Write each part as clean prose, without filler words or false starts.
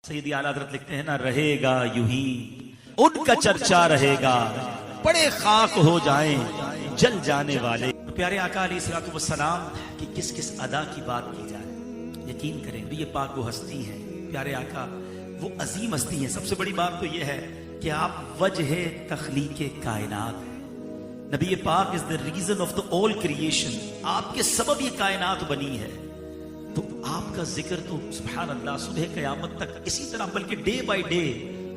सैयदी आला हज़रत लिखते हैं ना, रहेगा यूं ही उनका चर्चा रहेगा, बड़े खाक हो जाएं जल जाने वाले। प्यारे आका अलैहिस्सलातु वस्सलाम की किस किस अदा की बात की जाए, यकीन करें ये पाक वो हस्ती है, प्यारे आका वो अजीम हस्ती है। सबसे बड़ी बात तो ये है कि आप वजह तख्लीक़े कायनात है। नबी पाक is the reason of the all creation, आपके सबब ये कायनात बनी है। तो आपका जिक्र तो सुभान अल्लाह सुबह क़यामत तक इसी तरह, बल्कि डे बाय डे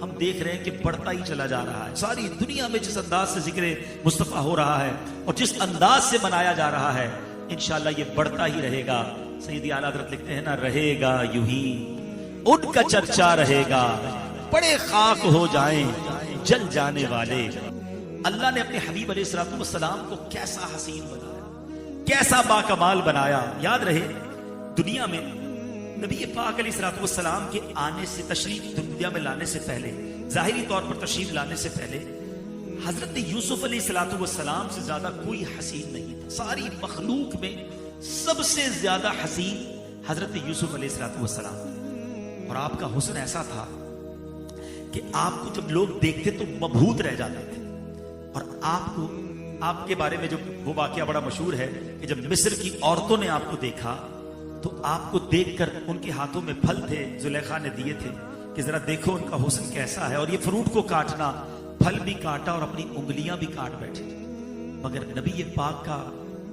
हम देख रहे हैं कि बढ़ता ही चला जा रहा है। सारी दुनिया में जिस अंदाज से जिक्र मुस्तफ़ा हो रहा है और जिस अंदाज से मनाया जा रहा है, इंशाअल्लाह ये बढ़ता ही रहेगा। सैयदी आला हज़रत लिखते हैं ना, रहेगा यूं ही उनका चर्चा रहेगा, बड़े खाक हो जाएं जल जाने वाले। अल्लाह ने अपने हबीब अलैहिस्सलातु वस्सलाम को कैसा हसीन बनाया, कैसा बाकमाल बनाया। याद रहे दुनिया में नबी पाक अलैहिस्सलातु वस्सलाम के आने से, तशरीफ दुनिया में लाने से पहले, जाहिरी तौर पर तशरीफ लाने से पहले हजरत यूसुफ अलैहिस्सलातु वस्सलाम से ज्यादा कोई हसीन नहीं था। सारी मखलूक में सबसे ज्यादा हसीन हजरत यूसुफ अलैहिस्सलातु वस्सलाम। और आपका हुस्न ऐसा था कि आपको जब लोग देखते तो मबहूत रह जाते थे। और आपके बारे में जो वो वाकया बड़ा मशहूर है कि जब मिस्र की औरतों ने आपको देखा तो आपको देखकर उनके हाथों में फल थे, जुलेखा ने दिए थे कि जरा देखो उनका हुस्न कैसा है। और ये फ्रूट को काटना, फल भी काटा और अपनी उंगलियां भी काट बैठे। मगर नबी पाक का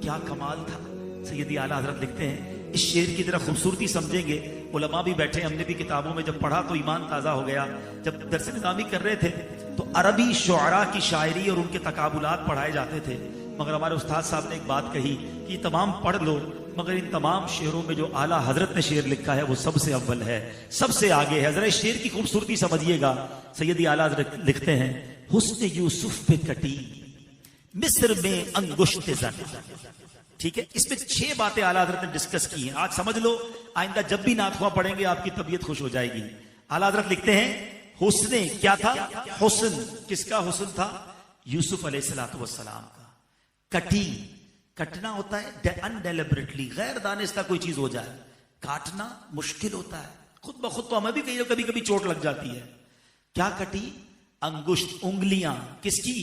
क्या कमाल था। सैयदी आला हज़रत लिखते हैं, इस शेर की तरह खूबसूरती समझेंगे, उलमा भी बैठे, हमने भी किताबों में जब पढ़ा तो ईमान ताज़ा हो गया। जब दरस निज़ामी कर रहे थे तो अरबी शुअरा की शायरी और उनके तकाबुलात पढ़ाए जाते थे। मगर हमारे उस्ताद साहब ने एक बात कही कि तमाम पढ़ लो, मगर इन तमाम शेरों में जो आला हजरत ने शेर लिखा है वो सबसे अव्वल है, सबसे आगे है। जरा इस शेर की खूबसूरती समझिएगा। सैयदी आला हजरत लिखते हैं, हुस्न यूसुफ पे कटी मिस्र में अंगुश्त ज़न। ठीक है, इसमें 6 बातें आला हजरत ने डिस्कस की हैं। आज समझ लो, आइंदा जब भी नातख़्वाह पढ़ेंगे आपकी तबीयत खुश हो जाएगी। आला हजरत लिखते हैं, हुस्न क्या था? हुस्न किसका हुस्न था? यूसुफ अलैहिस्सलातु वस्सलाम का। कटी, कटना होता है अनडेलिबरेटली, गैर दानिस्ता कोई चीज हो जाए, काटना मुश्किल होता है। खुद ब खुद तो हमें भी कभी कभी चोट लग जाती है। क्या कटी? अंगुश्त, उंगलियां। किसकी?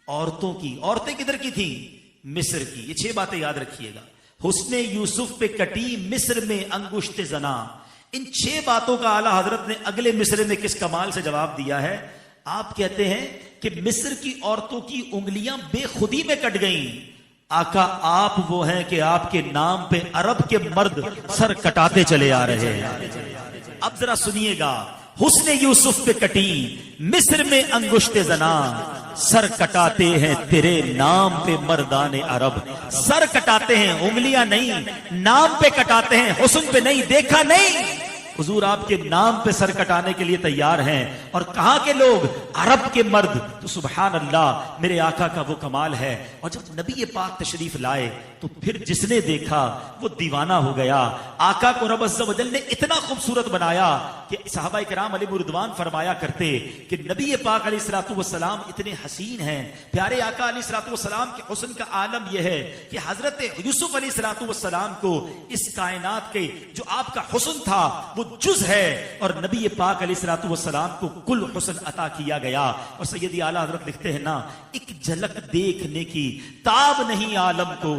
औरतों की। औरतें किधर की थी? मिस्र की। ये 6 बातें याद रखिएगा। हुस्ने यूसुफ पे कटी मिस्र में अंगुश्त जना। इन 6 बातों का आला हजरत ने अगले मिस्र में किस कमाल से जवाब दिया है। आप कहते हैं कि मिस्र की औरतों की उंगलियां बेखुदी में कट गईं। आका आप वो हैं कि आपके नाम पे अरब के मर्द सर कटाते चले आ रहे हैं। अब जरा सुनिएगा, हुस्ने यूसुफ पे कटी मिस्र में अंगुश्त जना, सर कटाते हैं तेरे नाम पे मर्दाने अरब। सर कटाते हैं, उंगलियां नहीं, नाम पे कटाते हैं, हुस्न पे नहीं। देखा नहीं, हुजूर आपके नाम पे सर कटाने के लिए तैयार हैं। और कहां के लोग? अरब के मर्द। तो सुभान अल्लाह, मेरे आका का वो कमाल है। और जब नबी पाक तशरीफ लाए तो फिर जिसने देखा वो दीवाना हो गया। आका को रब अज़्ज़ वजल ने इतना खूबसूरत बनाया कि सहाबा किराम अलैहिम रिदवान फरमाया करते कि नबी पाक अलैहिस्सलातु वस्सलाम इतने हसीन हैं। प्यारे आका अलैहिस्सलातु वस्सलाम के हुस्न का आलम यह है कि हजरत यूसुफ अलैहिस्सलातु वस्सलाम को इस कायनात के जो आपका हुस्न था वो जुज है, और नबी पाक अलैहिस्सलातु वस्सलाम को कुल हुस्न अता किया गया। और सैयदी आला हजरत लिखते हैं ना, एक झलक देखने की ताब नहीं आलम को,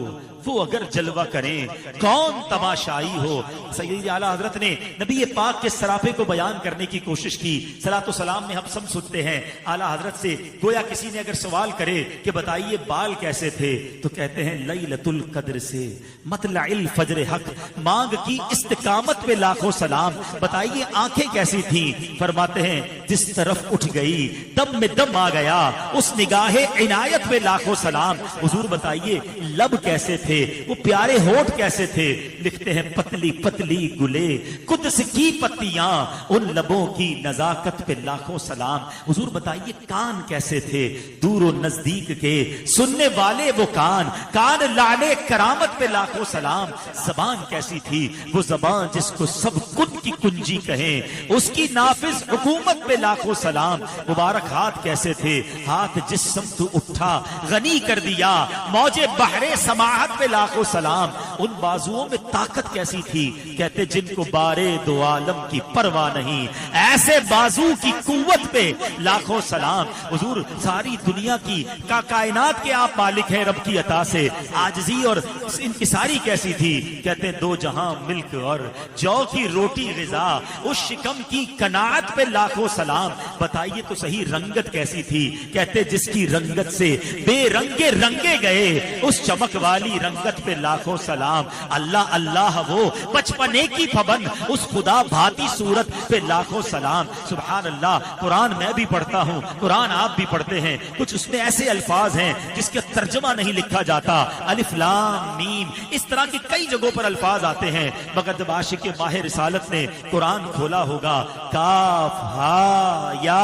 वो अगर जलवा करें कौन तमाशाई हो। सैयदी आला हजरत ने नबी पाक के सराफे को बयान करने की कोशिश की। सलातो सलाम में हम सब सुनते हैं आला हजरत से, गोया किसी ने अगर सवाल करे कि बताइए बाल कैसे थे, तो कहते हैं लैलतुल कद्र से मतलइल फज्र हक, मांग की इस्तिकामत पे लाखों सलाम। बताइए आंखें कैसी थी? फरमाते हैं जिस तरफ उठ गई दम में दम आ गया, उस निगाहे इनायत पे लाखों सलाम। हुजूर बताइए लब कैसे थे, वो प्यारे होठ कैसे थे? लिखते हैं पतली पतली गुले कुद्स की पत्तियां, उन लबों की नजाकत पे लाखों सलाम। हुजूर बताइए कान कैसे थे, दूर और नजदीक के सुनने वाले वो कान, कान लाने करामत पे लाखों सलाम। जबान कैसी थी, वो जबान जिसको सब कन की कुंजी कहें, उसकी नाफिज हुकूमत पे लाखों सलाम। मुबारक हाथ कैसे थे, हाथ जिस समत उठा गनी कर दिया, मौजे बहरे समाहत पे लाखों सलाम। उन बाजुओं में ताकत कैसी थी, कहते जिनको बारे दो आलम की परवाह नहीं, ऐसे बाजू की कुव्वत पे लाखों सलाम। हुजूर सारी दुनिया की कायनात के आप मालिक हैं, रब की अता से आजिज़ी और इनकिसारी कैसी थी, कहते दो जहां मिल्क और जौ की रोटी ग़िज़ा, उस शिकम की कनात पे लाखों सलाम। बताइए तो सही रंगत कैसी थी, कहते जिसकी रंगत से बेरंगे रंगे गए, उस चमक वाली रंगत पे लाखों सलाम। अल्लाह अल्लाह वो बचपने की फबन, उस खुदा भाती सूरत पे लाखों सलाम। सुभान अल्लाह। कुरान मैं भी पढ़ता हूँ, कुरान आप भी पढ़ते हैं, कुछ उसमें ऐसे अल्फाज हैं जिसके तर्जमा नहीं लिखा जाता, अलिफ लाम मीम, इस तरह की कई जगहों पर अल्फाज आते हैं, मगर जब आशिक माहिर रिसालत ने कुरान खोला होगा, काफ हा या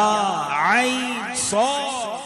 आइन सॉद,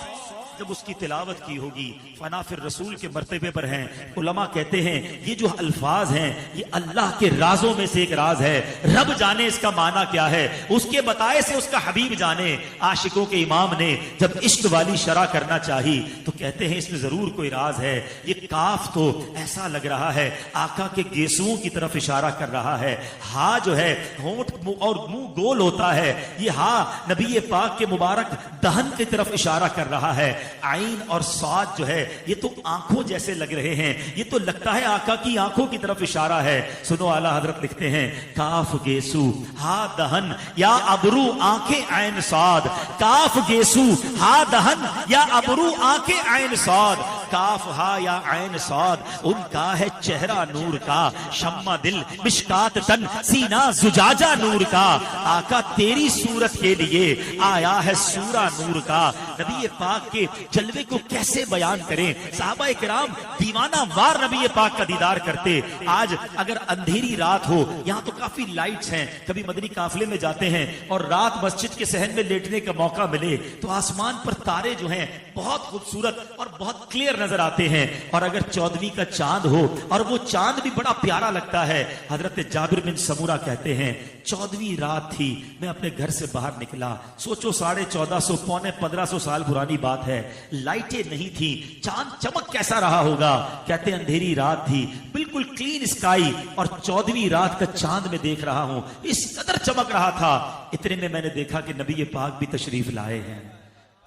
जब उसकी तिलावत की होगी, फना फिर रसूल के मर्तबे पर हैं। उलमा कहते हैं ये जो अल्फाज हैं ये अल्लाह के राजों में से एक राज है, रब जाने इसका माना क्या है, उसके बताए से उसका हबीब जाने। आशिकों के इमाम ने जब इश्क वाली शरा करना चाही तो कहते हैं इसमें जरूर कोई राज है। ये काफ तो ऐसा लग रहा है आका के गेसुओं की तरफ इशारा कर रहा है, हा जो है होंठ और मुंह गोल होता है, ये हा नबी पाक के मुबारक दहन की तरफ इशारा कर रहा है। आइन और साद जो है ये तो आंखों जैसे लग रहे हैं, ये तो लगता है आका की आंखों की तरफ इशारा है। सुनो आला हजरत लिखते हैं, काफ गेसू हा दहन या अबरू आंखें आइन साद, काफ गेसू हा दहन या अबरू आंखें आइन साद, काफ हा या आइन साद, उनका है चेहरा नूर का, शम्मा दिल मिशकात तन सीना जुजाजा नूर का। आका तेरी सूरत के लिए आया है सूरा नूर का। नबी पाक के जलवे को कैसे बयान करें, साहबा किराम दीवाना वार नबी पाक का दीदार करते। आज अगर अंधेरी रात हो, यहाँ तो काफी लाइट्स हैं, कभी मदनी काफिले में जाते हैं और रात मस्जिद के सहन में लेटने का मौका मिले तो आसमान पर तारे जो हैं बहुत खूबसूरत और बहुत क्लियर नजर आते हैं। और अगर 14वीं का चांद हो, और वो चांद भी बड़ा प्यारा लगता है। हजरत जाबिर बिन समूरा कहते हैं 14वीं रात थी, मैं अपने घर से बाहर निकला, सोचो 1450 पौने 1500 साल पुरानी बात है, लाइटें नहीं थी, चांद चमक कैसा रहा होगा। कहते अंधेरी रात थी, बिल्कुल क्लीन स्काई, और 14वीं रात का चांद में देख रहा हूं, इस कदर चमक रहा था। इतने में मैंने देखा कि नबी पाक भी तशरीफ लाए हैं।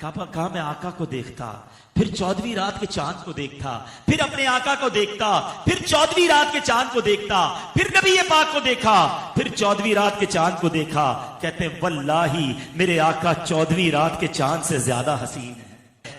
कहा मैं आका को देखता, फिर 14वीं रात के चांद को देखता, फिर अपने आका को देखता, फिर 14वीं रात के चांद को देखता, फिर नबी पाक को देखा, फिर 14वीं रात के चांद को देखा। कहते हैं वल्लाही मेरे आका 14वीं रात के चांद से ज्यादा हसीन है।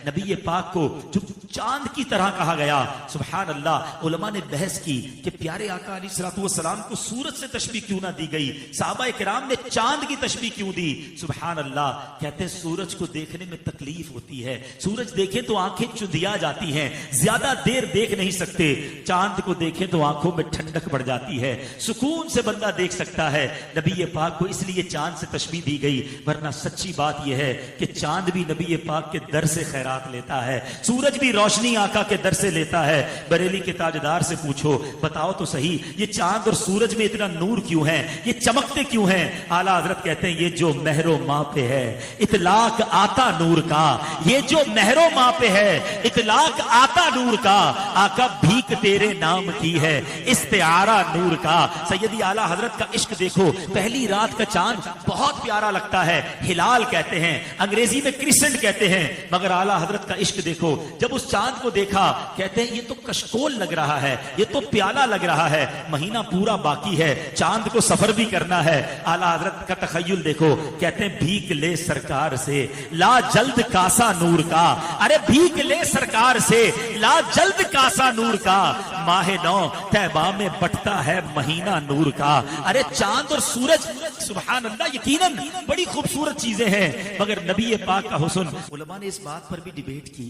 नबी पाक को जो चांद की तरह कहा गया, सुभान अल्लाह। उलमा ने बहस की कि प्यारे आका अलैहिस्सलातु वस्सलाम को सूरज से तशबीह क्यों ना दी गई, साहबा किराम ने चांद की तशबीह क्यों दी। सुभान अल्लाह। कहते हैं सूरज को देखने में तकलीफ होती है, सूरज देखें तो आंखें चुंधिया जाती हैं, ज्यादा देर देख नहीं सकते। चांद को देखें तो आंखों में ठंडक बढ़ जाती है, सुकून से बंदा देख सकता है। नबी पाक को इसलिए चांद से तशबीह दी गई, वरना सच्ची बात यह है कि चांद भी नबी पाक के दर से खैरात लेता है, सूरज भी रोशनी आका के दर से लेता है। बरेली के ताजदार से पूछो, बताओ तो सही ये चांद और सूरज में इतना नूर क्यों है, ये चमकते क्यों हैं। आला हजरत कहते हैं ये जो महरो माँ पे है इतलाक आता नूर का, ये जो महरो माँ पे है इतलाक आता नूर का। आका भीख तेरे नाम की है इस्तेआरा नूर का। सैयदी आला हजरत का इश्क देखो, पहली रात का चांद बहुत प्यारा लगता है, हिलाल कहते हैं, अंग्रेजी में क्रिसेंट कहते हैं, मगर आला हजरत का इश्क देखो, जब उस चांद को देखा कहते हैं ये तो कशकोल लग रहा है, ये तो प्याला लग रहा है, महीना पूरा बाकी है, चांद को सफर भी करना है। आला हजरत का तखय्युल देखो, कहते हैं भीख ले सरकार से ला जल्द कासा नूर का। अरे भीख ले सरकार से ला जल्द कासा नूर का, माहे नौ तैबा में बटता है महीना नूर का। अरे चांद और सूरज सुभान अल्लाह यकीनन बड़ी खूबसूरत चीजें हैं, मगर नबी पाक का हुस्न। उलमा ने इस बात पर भी डिबेट की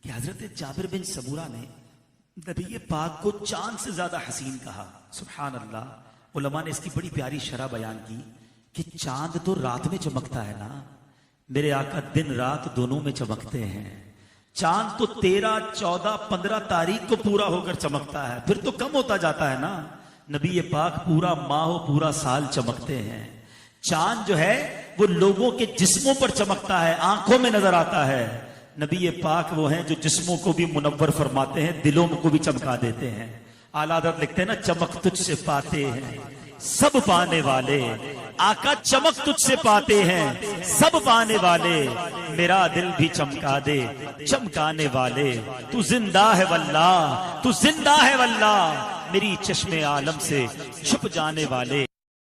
कि हजरत जाबिर बिन समूरा ने नबी पाक को चांद से ज्यादा हसीन कहा। सुभान अल्लाह। उलमा ने इसकी बड़ी प्यारी शरह बयान की कि चांद तो रात में चमकता है ना, मेरे आका दिन रात दोनों में चमकते हैं। चांद तो 13, 14, 15 तारीख को पूरा होकर चमकता है, फिर तो कम होता जाता है ना। نبی پاک پورا ماہ و پورا سال چمکتے ہیں. چاند جو ہے وہ لوگوں کے جسموں پر چمکتا ہے, آنکھوں میں نظر آتا ہے. نبی پاک وہ ہیں جو جسموں کو بھی منور فرماتے ہیں, دلوں کو بھی چمکا دیتے ہیں. اعلیٰ حضرت لکھتے ہیں نا, چمک تجھ سے پاتے ہیں سب پانے والے. آقا چمک تجھ سے پاتے ہیں سب پانے والے. میرا دل بھی چمکا دے چمکانے والے. تو زندہ ہے واللہ, تو زندہ ہے واللہ, میری چشم عالم سے چھپ جانے والے.